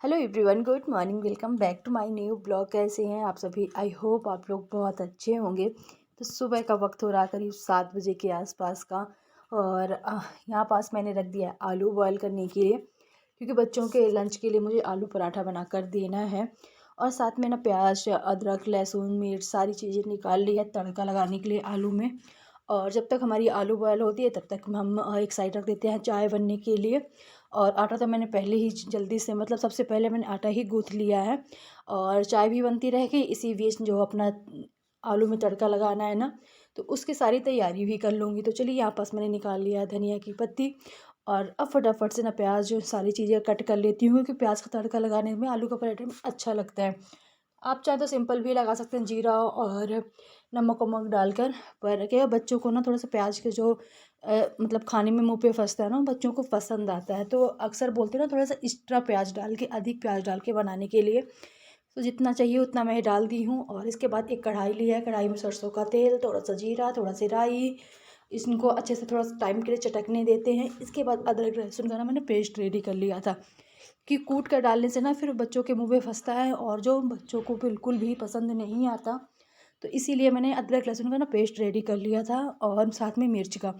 Hello everyone, good morning. Welcome back to my new blog. कैसे हैं आप सभी? आई होप आप लोग बहुत अच्छे होंगे। तो सुबह का वक्त हो रहा करीब 7 बजे के आसपास का। और यहाँ पास मैंने रख दिया है आलू बॉयल करने के लिए, क्योंकि बच्चों के लंच के लिए मुझे आलू पराठा बना कर देना है। और साथ में ना प्याज, अदरक, लहसुन, मिर्च सारी चीज़ें निकाल ली है तड़का लगाने के लिए आलू में। और जब तक हमारी आलू बॉयल होती है तब तक हम एक साइड रख देते हैं चाय बनने के लिए। और आटा तो मैंने पहले ही जल्दी से, मतलब सबसे पहले मैंने आटा ही गूँथ लिया है। और चाय भी बनती रहेगी इसी बीच, जो अपना आलू में तड़का लगाना है ना, तो उसकी सारी तैयारी भी कर लूँगी। तो चलिए, यहाँ पास मैंने निकाल लिया है धनिया की पत्ती। और अब फटाफट से ना प्याज सारी चीज़ें कट कर लेती हूँ, क्योंकि प्याज का तड़का लगाने में आलू का पराठे में अच्छा लगता है। आप चाहे तो सिंपल भी लगा सकते हैं, जीरा और नमक वमक डालकर। पर क्या है, बच्चों को ना थोड़ा सा प्याज के जो मतलब खाने में मुंह पे फंसता है ना, बच्चों को पसंद आता है। तो अक्सर बोलते हैं ना, थोड़ा सा एक्स्ट्रा प्याज डाल के, अधिक प्याज डाल के बनाने के लिए। तो जितना चाहिए उतना मैं डाल दी हूँ। और इसके बाद एक कढ़ाई ली है, कढ़ाई में सरसों का तेल, थोड़ा सा जीरा, थोड़ा सा राई। इनको अच्छे से थोड़ा सा टाइम के लिए चटकने देते हैं। इसके बाद अदरक लहसुन का ना मैंने पेस्ट रेडी कर लिया था, कि कूट कर डालने से ना फिर बच्चों के मुंह में फंसता है, और जो बच्चों को बिल्कुल भी पसंद नहीं आता। तो इसीलिए मैंने अदरक लहसुन का ना पेस्ट रेडी कर लिया था, और साथ में मिर्च का।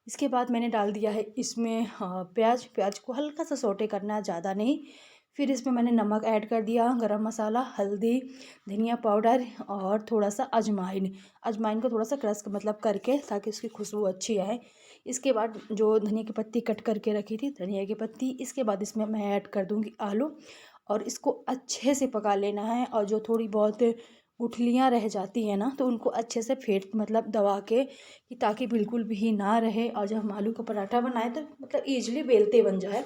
इसके बाद मैंने डाल दिया है इसमें प्याज। प्याज को हल्का सा सौटे करना है, ज़्यादा नहीं। फिर इसमें मैंने नमक ऐड कर दिया, गरम मसाला, हल्दी, धनिया पाउडर और थोड़ा सा अजवाइन। अजवाइन को थोड़ा सा क्रश मतलब करके, ताकि उसकी खुशबू अच्छी आए। इसके बाद जो धनिया की पत्ती कट करके रखी थी, धनिया की पत्ती, इसके बाद इसमें मैं ऐड कर दूँगी आलू। और इसको अच्छे से पका लेना है। और जो थोड़ी बहुत गुठलियाँ रह जाती हैं ना, तो उनको अच्छे से फेंट मतलब दबा के, कि ताकि बिल्कुल भी ना रहे। और जब हम आलू का पराठा बनाए तो मतलब ईजिली बेलते बन जाए,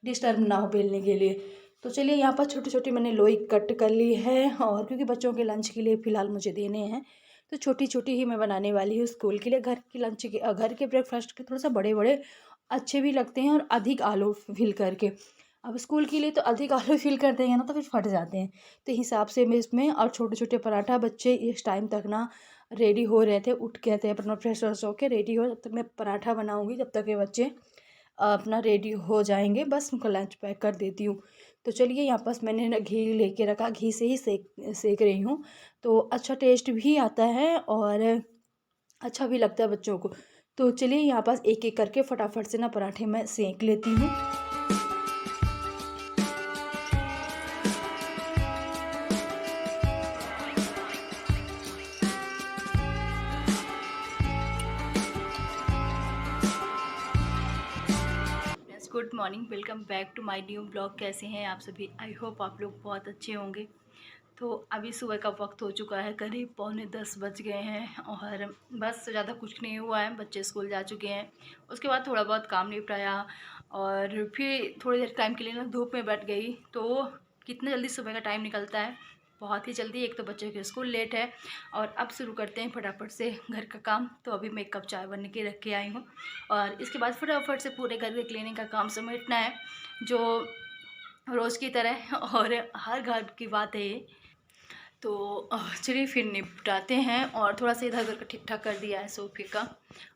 डिस्टर्ब ना हो बेलने के लिए। तो चलिए, यहाँ पर छोटी छोटी मैंने लोई कट कर ली है। और क्योंकि बच्चों के लंच के लिए फ़िलहाल मुझे देने हैं, तो छोटी छोटी ही मैं बनाने वाली हूँ स्कूल के लिए। घर के लंच के, घर के ब्रेकफास्ट के थोड़ा सा बड़े बड़े अच्छे भी लगते हैं, और अधिक आलू फिल करके। अब स्कूल के लिए तो अधिक आलू फिल कर देंगे ना, तो फिर फट जाते हैं। तो हिसाब से मैं इसमें, और छोटे छोटे पराठा बच्चे इस टाइम तक ना रेडी हो रहे थे, उठ गए थे अपना फ्रेश व्रेश होके रेडी हो। जब तक मैं पराठा बनाऊँगी जब तक ये बच्चे अपना रेडी हो जाएंगे, बस उनका लंच पैक कर देती हूँ। तो चलिए, यहाँ पास मैंने ना घी लेके रखा, घी से ही सेक रही हूँ। तो अच्छा टेस्ट भी आता है, और अच्छा भी लगता है बच्चों को। तो चलिए, यहाँ पास एक एक करके फटाफट से ना पराठे मैं सेक लेती हूँ। Good morning, welcome back to my new blog. कैसे हैं आप सभी? आई होप आप लोग बहुत अच्छे होंगे। तो अभी सुबह का वक्त हो चुका है, करीब 9:45 बज गए हैं। और बस ज़्यादा कुछ नहीं हुआ है, बच्चे स्कूल जा चुके हैं। उसके बाद थोड़ा बहुत काम निपटाया, और फिर थोड़ी देर टाइम के लिए ना धूप में बैठ गई। तो कितना जल्दी सुबह का टाइम निकलता है, बहुत ही जल्दी। एक तो बच्चों के स्कूल लेट है। और अब शुरू करते हैं फटाफट से घर का काम। तो अभी मैं एक कप चाय बन के रख के आई हूँ, और इसके बाद फटाफट से पूरे घर के क्लीनिंग का काम समेटना है, जो रोज़ की तरह और हर घर की बात है ये। तो चलिए फिर निपटाते हैं। और थोड़ा सा इधर उधर का ठीक ठाक कर दिया है सोफे का।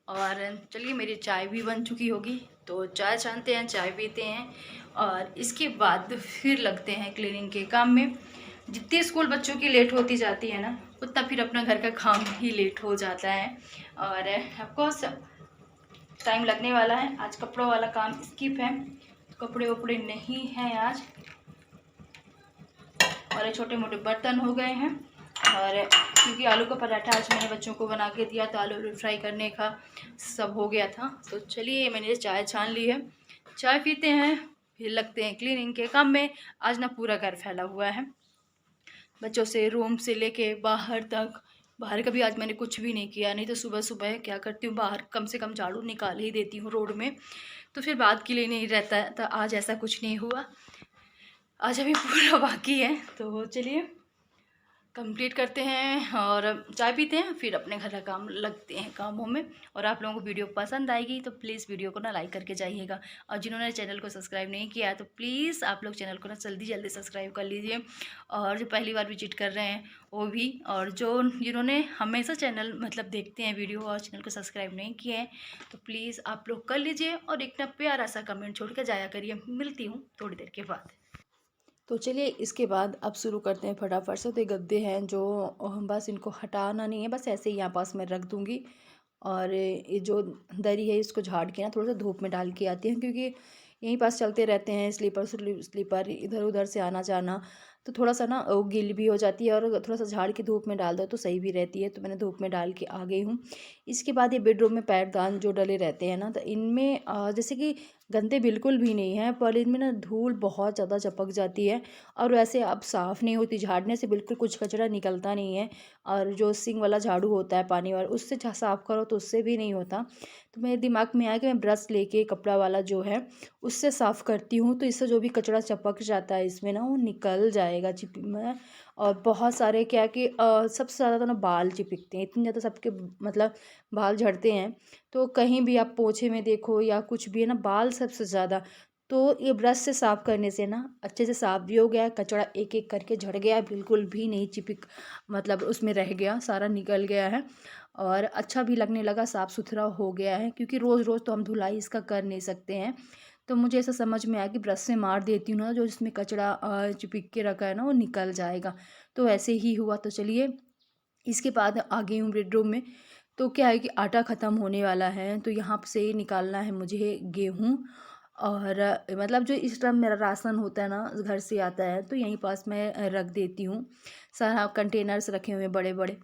और चलिए, मेरी चाय भी बन चुकी होगी, तो चाय छानते हैं, चाय पीते हैं, और इसके बाद फिर लगते हैं क्लीनिंग के काम में। जितनी स्कूल बच्चों की लेट होती जाती है ना, उतना फिर अपना घर का काम ही लेट हो जाता है। और ऑफकोर्स टाइम लगने वाला है। आज कपड़ों वाला काम स्किप है, कपड़े वपड़े नहीं हैं आज। और ये छोटे मोटे बर्तन हो गए हैं। और क्योंकि आलू का पराठा आज मैंने बच्चों को बना के दिया, तो आलू फ्राई करने का सब हो गया था। तो चलिए, मैंने चाय छान ली है, चाय पीते हैं, फिर लगते हैं क्लीनिंग के काम में। आज ना पूरा घर फैला हुआ है, बच्चों से रूम से लेके बाहर तक। बाहर का भी आज मैंने कुछ भी नहीं किया, नहीं तो सुबह सुबह क्या करती हूँ, बाहर कम से कम झाड़ू निकाल ही देती हूँ रोड में, तो फिर बात के लिए नहीं रहता है। तो आज ऐसा कुछ नहीं हुआ, आज अभी पूरा बाकी है। तो चलिए कंप्लीट करते हैं और चाय पीते हैं, फिर अपने घर का काम लगते हैं कामों में। और आप लोगों को वीडियो पसंद आएगी तो प्लीज़ वीडियो को ना लाइक करके जाइएगा। और जिन्होंने चैनल को सब्सक्राइब नहीं किया है, तो प्लीज़ आप लोग चैनल को ना जल्दी जल्दी सब्सक्राइब कर लीजिए। और जो पहली बार विजिट कर रहे हैं वो भी, और जिन्होंने हमेशा चैनल मतलब देखते हैं वीडियो और चैनल को सब्सक्राइब नहीं किए हैं, तो प्लीज़ आप लोग कर लीजिए। और एक ना प्यारा सा कमेंट छोड़ कर जाया करिए। मिलती हूँ थोड़ी देर के बाद। तो चलिए इसके बाद अब शुरू करते हैं फटाफट से। तो ये गद्दे हैं जो बस इनको हटाना नहीं है, बस ऐसे ही यहाँ पास मैं रख दूँगी। और ये जो दरी है इसको झाड़ के ना थोड़ा सा धूप में डाल के आती हैं, क्योंकि यहीं पास चलते रहते हैं स्लीपर स्लीपर इधर उधर से आना जाना, तो थोड़ा सा ना वो गिल भी हो जाती है, और थोड़ा सा झाड़ के धूप में डाल दो तो सही भी रहती है। तो मैंने धूप में डाल के आ गई हूँ। इसके बाद ये बेडरूम में पैरदान जो डले रहते हैं ना, तो इनमें जैसे कि गंदे बिल्कुल भी नहीं है, पर इनमें ना धूल बहुत ज़्यादा चिपक जाती है, और वैसे अब साफ़ नहीं होती, झाड़ने से बिल्कुल कुछ कचरा निकलता नहीं है। और जो सिंक वाला झाड़ू होता है पानी वाला, उससे साफ़ करो तो उससे भी नहीं होता। तो मेरे दिमाग में आया कि मैं ब्रश लेके कपड़ा वाला जो है उससे साफ़ करती हूँ, तो इससे जो भी कचरा चिपक जाता है इसमें ना वो निकल जाएगा चिप में। और बहुत सारे क्या है कि सबसे ज़्यादा तो ना बाल चिपकते हैं, इतने ज़्यादा सबके मतलब बाल झड़ते हैं। तो कहीं भी आप पोछे में देखो या कुछ भी है ना, बाल सबसे ज़्यादा। तो ये ब्रश से साफ़ करने से ना अच्छे से साफ़ भी हो गया, कचरा एक एक करके झड़ गया, बिल्कुल भी नहीं चिपक मतलब उसमें रह गया, सारा निकल गया है। और अच्छा भी लगने लगा, साफ़ सुथरा हो गया है, क्योंकि रोज़ रोज़ तो हम धुलाई इसका कर नहीं सकते हैं। तो मुझे ऐसा समझ में आया कि ब्रश से मार देती हूँ ना, जो इसमें कचरा चिपक के रखा है ना वो निकल जाएगा। तो ऐसे ही हुआ। तो चलिए इसके बाद आ गई हूँ बेडरूम में। तो क्या है कि आटा ख़त्म होने वाला है, तो यहाँ से निकालना है मुझे गेहूँ। और मतलब जो इस टाइम मेरा राशन होता है ना घर से आता है, तो यहीं पास मैं रख देती हूँ। सारा कंटेनर्स रखे हुए हैं बड़े बड़े।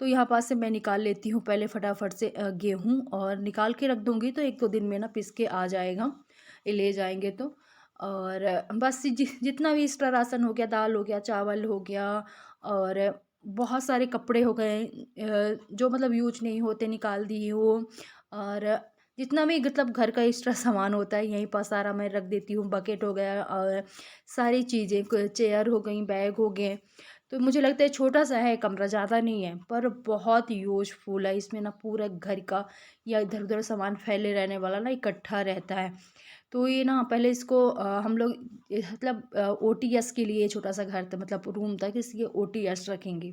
तो यहाँ पास से मैं निकाल लेती हूँ पहले फटाफट से गेहूँ, और निकाल के रख दूँगी तो एक दो दिन में ना पिस के आ जाएगा, ये ले जाएंगे तो। और बस जितना भी एक्स्ट्रा राशन हो गया, दाल हो गया, चावल हो गया, और बहुत सारे कपड़े हो गए जो मतलब यूज नहीं होते, निकाल दिए वो। और जितना भी मतलब घर का एक्स्ट्रा सामान होता है यहीं पर सारा मैं रख देती हूँ। बकेट हो गया, और सारी चीज़ें, चेयर हो गई, बैग हो गए। तो मुझे लगता है छोटा सा है कमरा, ज़्यादा नहीं है, पर बहुत यूज़फुल है। इसमें ना पूरा घर का या इधर उधर सामान फैले रहने वाला ना इकट्ठा रहता है। तो ये ना पहले इसको हम लोग मतलब ओटीएस के लिए छोटा सा घर था, मतलब रूम था कि इसलिए ओटीएस रखेंगे,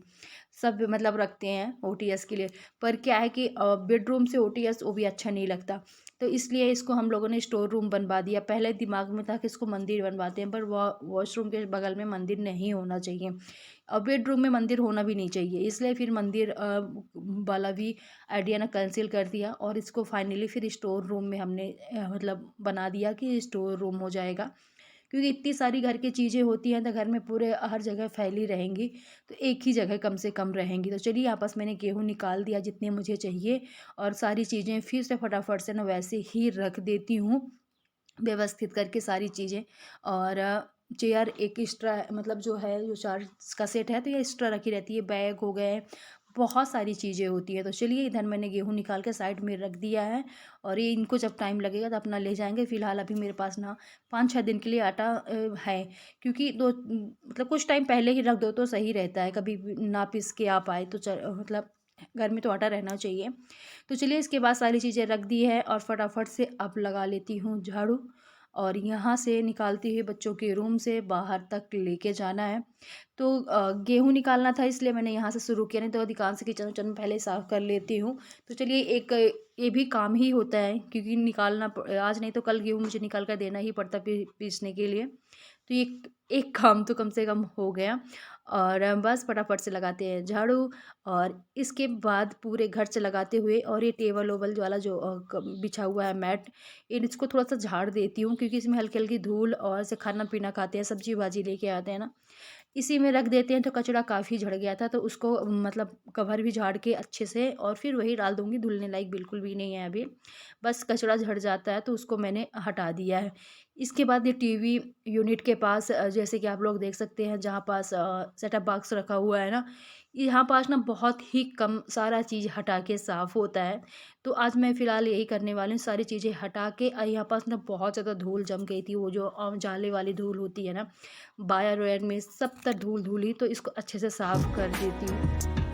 सब मतलब रखते हैं ओटीएस के लिए। पर क्या है कि बेडरूम से ओटीएस वो भी अच्छा नहीं लगता, तो इसलिए इसको हम लोगों ने स्टोर रूम बनवा दिया। पहले दिमाग में था कि इसको मंदिर बनवाते हैं, पर वॉशरूम के बगल में मंदिर नहीं होना चाहिए, और बेडरूम में मंदिर होना भी नहीं चाहिए, इसलिए फिर मंदिर वाला भी आइडिया ना कैंसिल कर दिया, और इसको फाइनली फिर स्टोर रूम में हमने मतलब बना दिया कि स्टोर रूम हो जाएगा। क्योंकि इतनी सारी घर की चीज़ें होती हैं तो घर में पूरे हर जगह फैली रहेंगी, तो एक ही जगह कम से कम रहेंगी। तो चलिए यहाँ पास मैंने गेहूँ निकाल दिया जितने मुझे चाहिए, और सारी चीज़ें फिर से फटाफट से ना वैसे ही रख देती हूँ, व्यवस्थित करके सारी चीज़ें। और चेयर एक एक्स्ट्रा मतलब जो है जो चार का सेट है, तो ये एक्स्ट्रा रखी रहती है। बैग हो गए, बहुत सारी चीज़ें होती हैं। तो चलिए इधर मैंने गेहूँ निकाल के साइड में रख दिया है, और ये इनको जब टाइम लगेगा तो अपना ले जाएंगे। फ़िलहाल अभी मेरे पास ना 5-6 दिन के लिए आटा है, क्योंकि दो मतलब कुछ टाइम पहले ही रख दो तो सही रहता है, कभी भी ना पिस के आ पाए तो मतलब घर में तो आटा रहना चाहिए। तो चलिए इसके बाद सारी चीज़ें रख दी है, और फटाफट से अब लगा लेती हूँ झाड़ू, और यहाँ से निकालती हुई बच्चों के रूम से बाहर तक लेके जाना है। तो गेहूँ निकालना था इसलिए मैंने यहाँ से शुरू किया, नहीं तो अधिकांश किचन विचन में पहले ही साफ़ कर लेती हूँ। तो चलिए एक ये भी काम ही होता है, क्योंकि निकालना आज नहीं तो कल गेहूँ मुझे निकाल कर देना ही पड़ता पीसने के लिए। तो ये एक काम तो कम से कम हो गया, और बस फटाफट से लगाते हैं झाड़ू। और इसके बाद पूरे घर से लगाते हुए, और ये टेबल ओबल वाला जो बिछा हुआ है मैट, इसको थोड़ा सा झाड़ देती हूँ, क्योंकि इसमें हल्की हल्की धूल, और ऐसे खाना पीना खाते हैं, सब्जी भाजी लेके आते हैं ना, इसी में रख देते हैं। तो कचरा काफ़ी झड़ गया था, तो उसको मतलब कवर भी झाड़ के अच्छे से और फिर वही डाल दूँगी, धुलने लायक बिल्कुल भी नहीं है अभी, बस कचरा झड़ जाता है तो उसको मैंने हटा दिया है। इसके बाद ये टीवी यूनिट के पास जैसे कि आप लोग देख सकते हैं, जहाँ पास सेटअप बॉक्स रखा हुआ है ना, यहाँ पास ना बहुत ही कम सारा चीज़ हटा के साफ़ होता है। तो आज मैं फ़िलहाल यही करने वाली हूँ, सारी चीज़ें हटा के। यहाँ पास ना बहुत ज़्यादा धूल जम गई थी, वो जो जाले वाली धूल होती है ना, वायर वायर में सब तक धूल धूल ही, तो इसको अच्छे से साफ़ कर देती हूँ।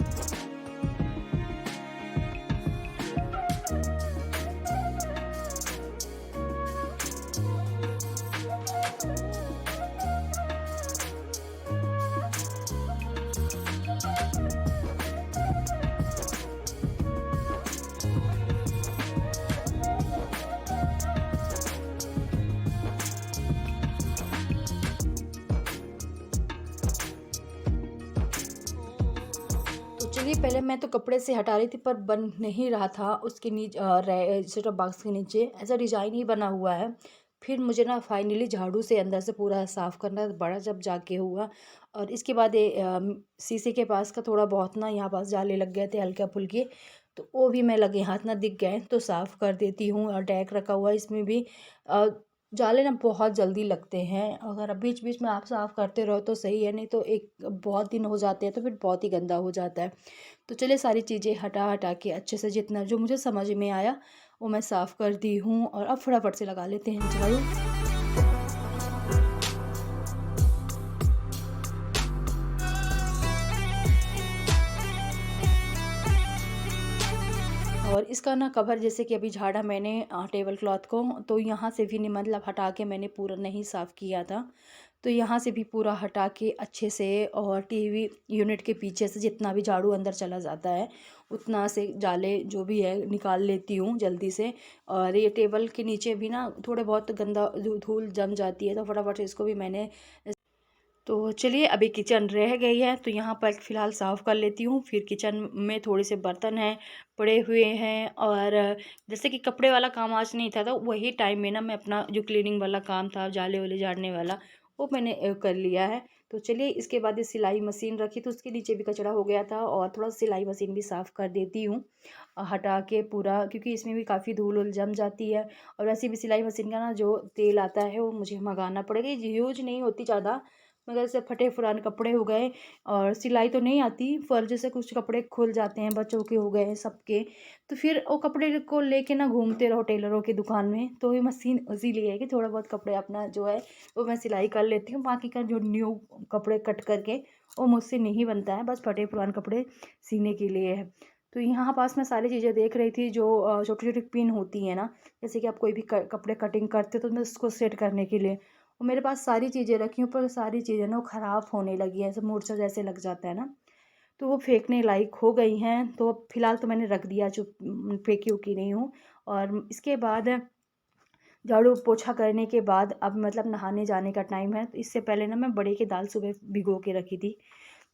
चलिए पहले मैं तो कपड़े से हटा रही थी पर बन नहीं रहा था उसके नीचे सेटअप बॉक्स के नीचे ऐसा डिज़ाइन ही बना हुआ है। फिर मुझे ना फाइनली झाड़ू से अंदर से पूरा साफ़ करना बड़ा जब जाके हुआ। और इसके बाद शीशे के पास का थोड़ा बहुत ना यहाँ पास जाले लग गए थे हल्के फुल्के, तो वो भी मैं लगे हाथ ना दिख गए तो साफ़ कर देती हूँ। और टैग रखा हुआ है इसमें भी अ, जाले ना बहुत जल्दी लगते हैं, अगर अब बीच बीच में आप साफ़ करते रहो तो सही है, नहीं तो एक बहुत दिन हो जाते हैं तो फिर बहुत ही गंदा हो जाता है। तो चलिए सारी चीज़ें हटा हटा के अच्छे से जितना जो मुझे समझ में आया वो मैं साफ़ कर दी हूँ। और अब फटाफट से लगा लेते हैं झाड़ू। और इसका ना कवर जैसे कि अभी झाड़ा मैंने टेबल क्लॉथ को, तो यहाँ से भी नहीं मतलब हटा के मैंने पूरा नहीं साफ़ किया था, तो यहाँ से भी पूरा हटा के अच्छे से और टीवी यूनिट के पीछे से जितना भी झाड़ू अंदर चला जाता है उतना से जाले जो भी है निकाल लेती हूँ जल्दी से। और ये टेबल के नीचे भी ना थोड़े बहुत गंदा धूल जम जाती है तो फटाफट से इसको भी मैंने। तो चलिए अभी किचन रह गई है तो यहाँ पर फ़िलहाल साफ़ कर लेती हूँ। फिर किचन में थोड़े से बर्तन हैं पड़े हुए हैं, और जैसे कि कपड़े वाला काम आज नहीं था तो वही टाइम में ना मैं अपना जो क्लीनिंग वाला काम था जाले वाले झाड़ने वाला वो मैंने कर लिया है। तो चलिए इसके बाद ये सिलाई मशीन रखी तो उसके नीचे भी कचरा हो गया था और थोड़ा सिलाई मशीन भी साफ़ कर देती हूँ हटा के पूरा, क्योंकि इसमें भी काफ़ी धूल उल जम जाती है। और वैसे भी सिलाई मशीन का ना जो तेल आता है वो मुझे मंगाना पड़ेगा, यूज नहीं होती ज़्यादा, मगर जैसे फटे पुराने कपड़े हो गए और सिलाई तो नहीं आती पर जैसे कुछ कपड़े खुल जाते हैं बच्चों के हो गए सबके, तो फिर वो कपड़े को लेके ना घूमते रहो टेलरों की दुकान में, तो ये मशीन इसीलिए है कि थोड़ा बहुत कपड़े अपना जो है वो मैं सिलाई कर लेती हूँ, बाकी का जो न्यू कपड़े कट करके वो मुझसे नहीं बनता है, बस फटे पुराने कपड़े सीने के लिए है। तो यहाँ पास मैं सारी चीज़ें देख रही थी जो छोटी छोटी पिन होती है ना, जैसे कि आप कोई भी कपड़े कटिंग करते हो तो मैं उसको सेट करने के लिए और मेरे पास सारी चीज़ें रखी हूँ, पर सारी चीज़ें ना वो ख़राब होने लगी हैं, ऐसे मूर्छा जैसे लग जाता है ना, तो वो फेंकने लायक हो गई हैं। तो फ़िलहाल तो मैंने रख दिया, चुप फेंकी उकी नहीं हूँ। और इसके बाद झाड़ू पोछा करने के बाद अब मतलब नहाने जाने का टाइम है, तो इससे पहले ना मैं बड़े की दाल सुबह भिगो के रखी थी,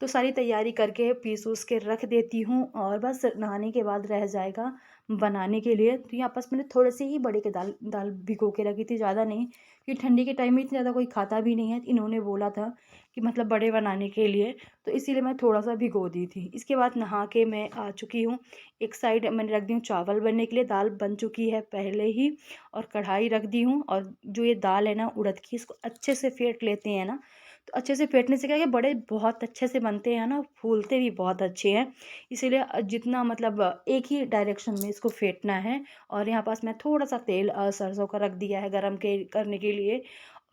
तो सारी तैयारी करके पीस-ऊस के रख देती हूँ और बस नहाने के बाद रह जाएगा बनाने के लिए। तो यहाँ पास मैंने थोड़े से ही बड़े के दाल दाल भिगो के रखी थी, ज़्यादा नहीं, क्योंकि ठंडी के टाइम में इतना ज़्यादा कोई खाता भी नहीं है। इन्होंने बोला था कि मतलब बड़े बनाने के लिए, तो इसीलिए मैं थोड़ा-सा भिगो दी थी। इसके बाद नहा के मैं आ चुकी हूँ। एक साइड मैंने रख दी हूँ चावल बनने के लिए, दाल बन चुकी है पहले ही और कढ़ाई रख दी हूँ। और जो ये दाल है ना उड़द की, इसको अच्छे से फेंट लेते हैं ना, तो अच्छे से फेंटने से क्या है कि बड़े बहुत अच्छे से बनते हैं ना, फूलते भी बहुत अच्छे हैं। इसीलिए जितना मतलब एक ही डायरेक्शन में इसको फेंटना है। और यहाँ पास मैं थोड़ा-सा तेल सरसों का रख दिया है गरम के करने के लिए।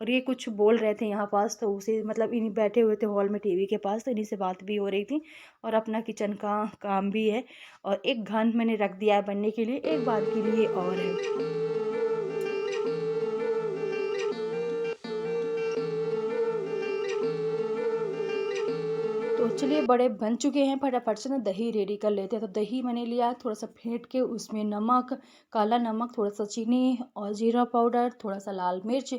और ये कुछ बोल रहे थे यहाँ पास, तो उसे मतलब इन्हीं बैठे हुए थे हॉल में टीवी के पास, तो इन्हीं से बात भी हो रही थी और अपना किचन का काम भी है। और एक घान मैंने रख दिया है बनने के लिए, एक बार के लिए और है। तो चलिए बड़े बन चुके हैं, फटाफट से ना दही रेडी कर लेते हैं। तो दही मैंने लिया थोड़ा सा फेंट के, उसमें नमक, काला नमक, थोड़ा सा चीनी और जीरा पाउडर, थोड़ा सा लाल मिर्च,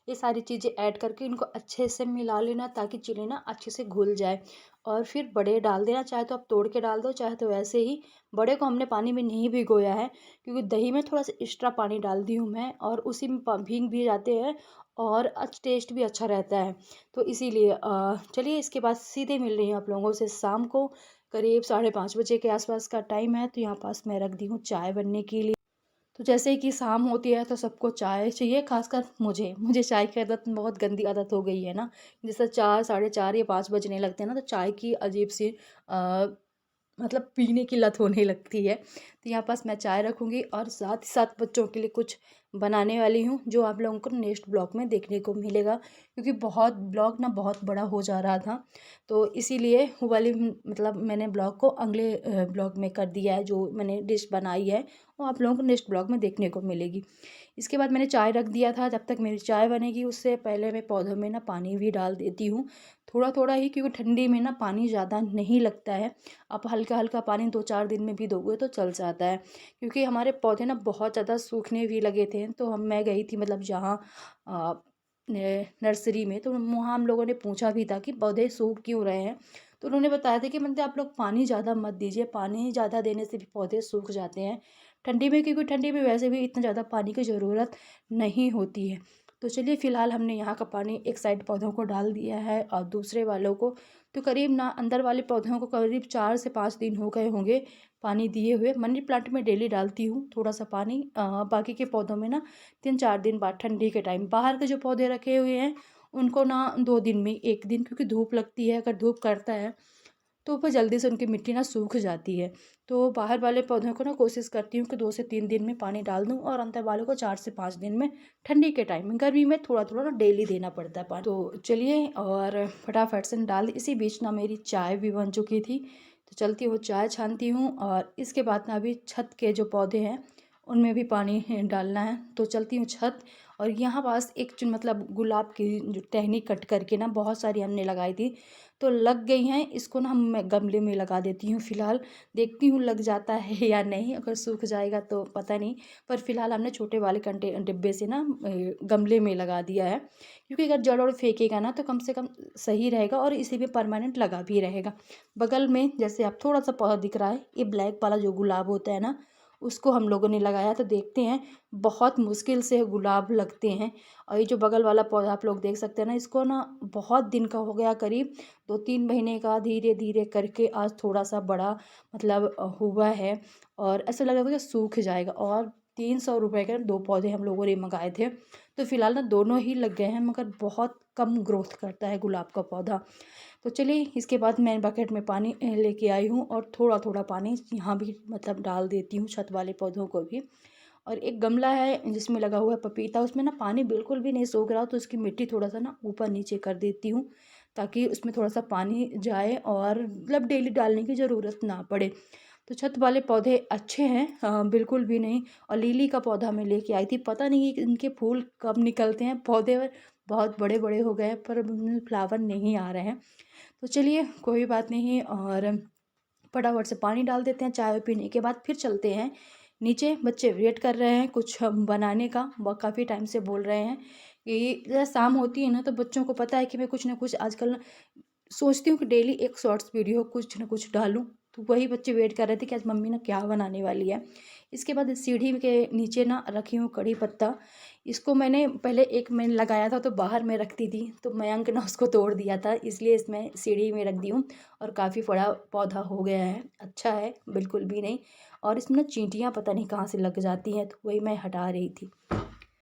ये सारी चीज़ें ऐड करके इनको अच्छे से मिला लेना ताकि चीनी ना अच्छे से घुल जाए। और फिर बड़े डाल देना, चाहे तो आप तोड़ के डाल दो, चाहे तो वैसे ही। बड़े को हमने पानी में नहीं भिगोया है क्योंकि दही में थोड़ा सा एक्स्ट्रा पानी डाल दी हूँ मैं, और उसी में भीग भी जाते हैं और टेस्ट भी अच्छा रहता है। तो इसीलिए चलिए इसके बाद सीधे मिल रही हूँ आप लोगों से शाम को, करीब 5:30 बजे के आसपास का टाइम है। तो यहाँ पास मैं रख दी हूँ चाय बनने के लिए। तो जैसे ही कि शाम होती है तो सबको चाय चाहिए, खासकर मुझे मुझे चाय की आदत बहुत गंदी आदत हो गई है ना। जैसे 4 4:30 या 5 बजने लगते हैं ना, तो चाय की अजीब सी मतलब पीने की लत होने लगती है। तो यहाँ पास मैं चाय रखूँगी और साथ ही साथ बच्चों के लिए कुछ बनाने वाली हूँ, जो आप लोगों को नेक्स्ट ब्लॉग में देखने को मिलेगा, क्योंकि बहुत ब्लॉग ना बहुत बड़ा हो जा रहा था। तो इसीलिए वो वाली मतलब मैंने ब्लॉग को अगले ब्लॉग में कर दिया है, जो मैंने डिश बनाई है वो आप लोगों को नेक्स्ट ब्लॉग में देखने को मिलेगी। इसके बाद मैंने चाय रख दिया था, जब तक मेरी चाय बनेगी उससे पहले मैं पौधों में ना पानी भी डाल देती हूँ, थोड़ा थोड़ा ही, क्योंकि ठंडी में ना पानी ज़्यादा नहीं लगता है। आप हल्का हल्का पानी 2-4 दिन में भी दोगे तो चल जाता है, क्योंकि हमारे पौधे ना बहुत ज़्यादा सूखने भी लगे थे। तो मैं गई थी मतलब जहाँ नर्सरी में, तो वहाँ हम लोगों ने पूछा भी था कि पौधे सूख क्यों रहे हैं, तो उन्होंने बताया था कि मतलब आप लोग पानी ज़्यादा मत दीजिए, पानी ज़्यादा देने से भी पौधे सूख जाते हैं ठंडी में, क्योंकि ठंडी में वैसे भी इतना ज़्यादा पानी की ज़रूरत नहीं होती है। तो चलिए फ़िलहाल हमने यहाँ का पानी एक साइड पौधों को डाल दिया है और दूसरे वालों को तो करीब ना अंदर वाले पौधों को करीब 4 से 5 दिन हो गए होंगे पानी दिए हुए। मनी प्लांट में डेली डालती हूँ थोड़ा सा पानी, बाकी के पौधों में ना 3-4 दिन बाद ठंडी के टाइम। बाहर के जो पौधे रखे हुए हैं उनको ना 2 दिन में 1 दिन, क्योंकि धूप लगती है, अगर धूप करता है तो वो जल्दी से उनकी मिट्टी ना सूख जाती है। तो बाहर वाले पौधों को ना कोशिश करती हूँ कि 2 से 3 दिन में पानी डाल दूँ और अंदर वालों को 4 से 5 दिन में ठंडी के टाइम में। गर्मी में थोड़ा थोड़ा ना डेली देना पड़ता है पानी। तो चलिए और फटाफट से डाल दी। इसी बीच ना मेरी चाय भी बन चुकी थी, तो चलती हूँ चाय छानती हूँ और इसके बाद ना अभी छत के जो पौधे हैं उनमें भी पानी डालना है। तो चलती हूँ छत, और यहाँ पास एक जो मतलब गुलाब की जो टहनी कट करके ना बहुत सारी हमने लगाई थी तो लग गई हैं। इसको ना मैं गमले में लगा देती हूँ फ़िलहाल, देखती हूँ लग जाता है या नहीं। अगर सूख जाएगा तो पता नहीं, पर फ़िलहाल हमने छोटे वाले डिब्बे से ना गमले में लगा दिया है, क्योंकि अगर जड़ और फेंकेगा ना तो कम से कम सही रहेगा और इसी में परमानेंट लगा भी रहेगा। बगल में जैसे आप थोड़ा सा पौधा दिख रहा है, ये ब्लैक वाला जो गुलाब होता है ना उसको हम लोगों ने लगाया। तो देखते हैं, बहुत मुश्किल से गुलाब लगते हैं। और ये जो बगल वाला पौधा आप लोग देख सकते हैं ना, इसको ना बहुत दिन का हो गया, करीब 2-3 महीने का, धीरे धीरे करके आज थोड़ा सा बड़ा मतलब हुआ है। और ऐसा लग रहा था कि सूख जाएगा। और 300 रुपये के 2 पौधे हम लोगों ने मंगाए थे, तो फिलहाल ना दोनों ही लग गए हैं, मगर बहुत कम ग्रोथ करता है गुलाब का पौधा। तो चलिए इसके बाद मैं बकेट में पानी लेके आई हूँ और थोड़ा थोड़ा पानी यहाँ भी मतलब डाल देती हूँ छत वाले पौधों को भी। और एक गमला है जिसमें लगा हुआ है पपीता, उसमें ना पानी बिल्कुल भी नहीं सूख रहा, तो उसकी मिट्टी थोड़ा सा ना ऊपर नीचे कर देती हूँ ताकि उसमें थोड़ा सा पानी जाए और मतलब डेली डालने की ज़रूरत ना पड़े। तो छत वाले पौधे अच्छे हैं, बिल्कुल भी नहीं। और लिली का पौधा मैं लेके आई थी, पता नहीं कि इनके फूल कब निकलते हैं। पौधे बहुत बड़े बड़े हो गए हैं पर उनमें फ्लावर नहीं आ रहे हैं। तो चलिए कोई बात नहीं, और फटाफट से पानी डाल देते हैं। चाय पीने के बाद फिर चलते हैं नीचे। बच्चे वेट कर रहे हैं कुछ बनाने का, वो काफ़ी टाइम से बोल रहे हैं कि जैसे शाम होती है ना तो बच्चों को पता है कि मैं कुछ ना कुछ आजकल सोचती हूँ कि डेली एक शॉर्ट्स वीडियो कुछ ना कुछ डालूँ। तो वही बच्चे वेट कर रहे थे कि आज मम्मी ना क्या बनाने वाली है। इसके बाद सीढ़ी के नीचे ना रखी हूँ कड़ी पत्ता। इसको मैंने पहले एक मैंने लगाया था तो बाहर में रखती थी, तो मयंक ने उसको तोड़ दिया था, इसलिए इसमें सीढ़ी में रख दी हूँ। और काफ़ी बड़ा पौधा हो गया है, अच्छा है, बिल्कुल भी नहीं। और इसमें ना चींटियाँ पता नहीं कहाँ से लग जाती हैं, तो वही मैं हटा रही थी।